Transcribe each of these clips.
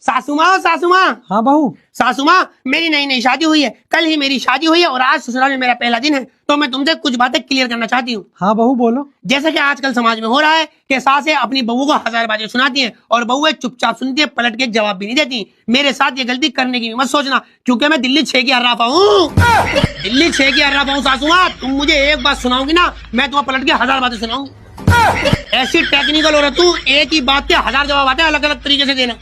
सासू माँ, सासू माँ। हाँ बहू। सासू माँ, मेरी नई नई शादी हुई है, कल ही मेरी शादी हुई है और आज ससुराल में मेरा पहला दिन है, तो मैं तुमसे कुछ बातें क्लियर करना चाहती हूँ। हाँ बहू बोलो। जैसा कि आजकल समाज में हो रहा है कि सासें अपनी बहू को 1000 बातें सुनाती हैं और बहुएं चुपचाप सुनती है, पलट के जवाब भी नहीं देती। मेरे साथ ये गलती करने की भी मत सोचना, क्योंकि मैं दिल्ली 6 की अर्राफा हूँ। दिल्ली 6 की अर्राफा हूँ सासू माँ। तुम मुझे एक बात सुनाओगी ना, मैं तुम्हें पलट के 1000 बातें सुनाऊंगी। ऐसी टेक्निकल हो रहा तू, एक ही बात के 1000 जवाब आते हैं, अलग अलग तरीके से देना।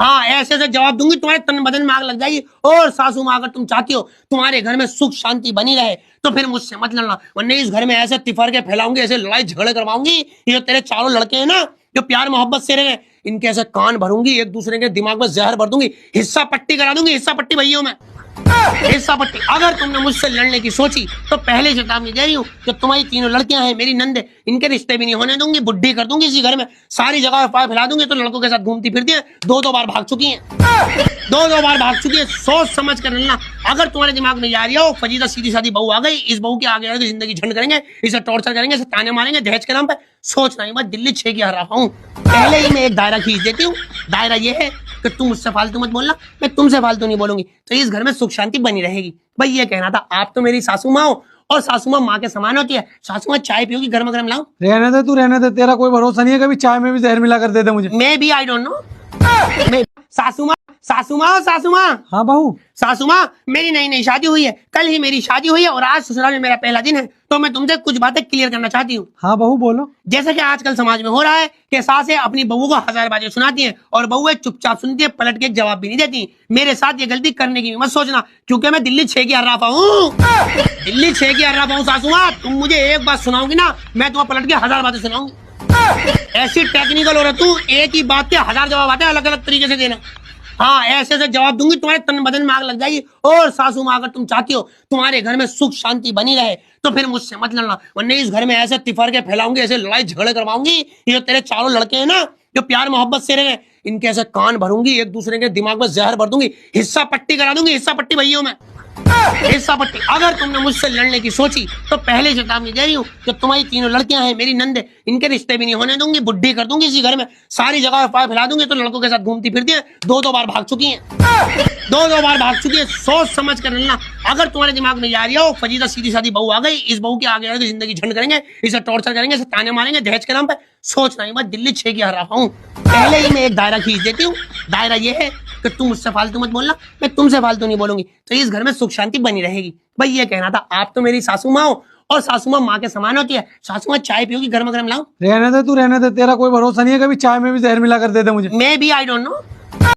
हाँ, ऐसे ऐसे जवाब दूंगी तुम्हारे तन बदन में आग लग जाएगी। और सासू माँ, अगर तुम चाहती हो तुम्हारे घर में सुख शांति बनी रहे तो फिर मुझसे मत लड़ना, वरना इस घर में ऐसे तिफार फैलाऊंगी, ऐसे लड़ाई झगड़े करवाऊंगी। ये जो तेरे चारों लड़के हैं ना, जो प्यार मोहब्बत से रहे, इनके ऐसे कान भरूंगी, एक दूसरे के दिमाग में जहर भर दूंगी, हिस्सा पट्टी करा दूंगी। हिस्सा पट्टी भैया मैं, हिस्सा पट्टी। अगर तुमने मुझसे लड़ने की सोची तो पहले चेतावनी दे रही हूँ कि तुम्हारी तीनों लड़कियां हैं मेरी नंदे, इनके रिश्ते भी नहीं होने दूंगी, बुढ़ी कर दूंगी इसी घर में, सारी जगह अफवाह फैला दूंगी। तो लड़कों के साथ घूमती फिरती है, 2-2 बार भाग चुकी हैं, 2-2 बार भाग चुकी है। सोच समझ कर लड़ना। अगर तुम्हारे दिमाग में जा रही हो फजीदा सीधी सादी बहू आ गई, इस बहू के आगे आगे जिंदगी झंड करेंगे, इसे टॉर्चर करेंगे, इसे ताने मारेंगे दहेज के नाम पे, सोचना ही मत। दिल्ली 6 की हर्राफा हूँ। पहले ही मैं एक दायरा खींच देती हूँ। दायरा ये है कि तुम मुझसे फालतू मत बोलना, मैं तुमसे फालतू नहीं बोलूंगी, तो इस घर में सुख शांति बनी रहेगी। भाई ये कहना था। आप तो मेरी सासू माँ हो और सासू माँ के समान होती है। सासू माँ चाय पियोगी, गर्मा गर्म लाऊं? रहने दे तू, रहने दे, तेरा कोई भरोसा नहीं है, कभी चाय में भी जहर मिला कर दे दे मुझे। मैं भी आई डोंट नो। सासू माँ, सासू माँ, सासू माँ। हाँ बहू। सासू माँ, मेरी नई नई शादी हुई है, कल ही मेरी शादी हुई है और आज ससुराल में मेरा पहला दिन है, तो मैं तुमसे कुछ बातें क्लियर करना चाहती हूँ। हाँ बहू बोलो। जैसा कि आजकल समाज में हो रहा है कि सासें अपनी बहू को 1000 बातें सुनाती हैं और बहुएं चुपचाप सुनती है, पलट के जवाब भी नहीं देती। मेरे साथ ये गलती करने की भी मत सोचना, क्योंकि मैं दिल्ली 6 की अर्राफा हूँ। दिल्ली 6 की अर्राफा हूँ सासू माँ। तुम मुझे एक बात सुनाओगी ना, मैं तुम्हें पलट के 1000 बातें सुनाऊंगी। ऐसी टेक्निकल हो रहा तू, एक ही बात के 1000 जवाब आते हैं, अलग अलग तरीके से देना। हाँ, ऐसे ऐसे जवाब दूंगी तुम्हारे तन बदन में आग लग जाएगी। और सासू माँ, अगर तुम चाहती हो तुम्हारे घर में सुख शांति बनी रहे तो फिर मुझसे मत लड़ना, वरना इस घर में ऐसे तिफार फैलाऊंगी, ऐसे लड़ाई झगड़े करवाऊंगी। ये जो तेरे चारों लड़के हैं ना, जो प्यार मोहब्बत से रहे, इनके ऐसे कान भरूंगी, एक दूसरे के दिमाग में जहर भर दूंगी, हिस्सा पट्टी करा दूंगी। हिस्सा पट्टी भैया मैं, हिस्सा पट्टी। अगर तुमने मुझसे लड़ने की सोची तो पहले चेतावनी दे रही हूँ कि तुम्हारी तीनों लड़कियां हैं मेरी नंदे, इनके रिश्ते भी नहीं होने दूंगी, बुढ़ी कर दूंगी इसी घर में, सारी जगह अफवाह फैला दूंगी। तो लड़कों के साथ घूमती फिरती है, 2-2 बार भाग चुकी हैं, 2-2 बार भाग चुकी है। सोच समझ कर लड़ना। अगर तुम्हारे दिमाग में जा रही हो फजीदा सीधी सादी बहू आ गई, इस बहू के आगे आगे जिंदगी झंड करेंगे, इसे टॉर्चर करेंगे, इसे ताने मारेंगे दहेज के नाम पे, सोचना ही मत। दिल्ली 6 की हर्राफा हूँ। पहले ही मैं एक दायरा खींच देती हूँ। दायरा ये है कि तुम मुझसे फालतू मत बोलना, मैं तुमसे फालतू नहीं बोलूंगी, तो इस घर में सुख शांति बनी रहेगी। भाई ये कहना था। आप तो मेरी सासू माँ हो और सासू माँ के समान होती है। सासू माँ चाय पियोगी, गर्मा गर्म लाऊं? रहने दे तू, रहने दे, तेरा कोई भरोसा नहीं है, कभी चाय में भी जहर मिला कर दे दे मुझे। मैं भी आई डोंट नो।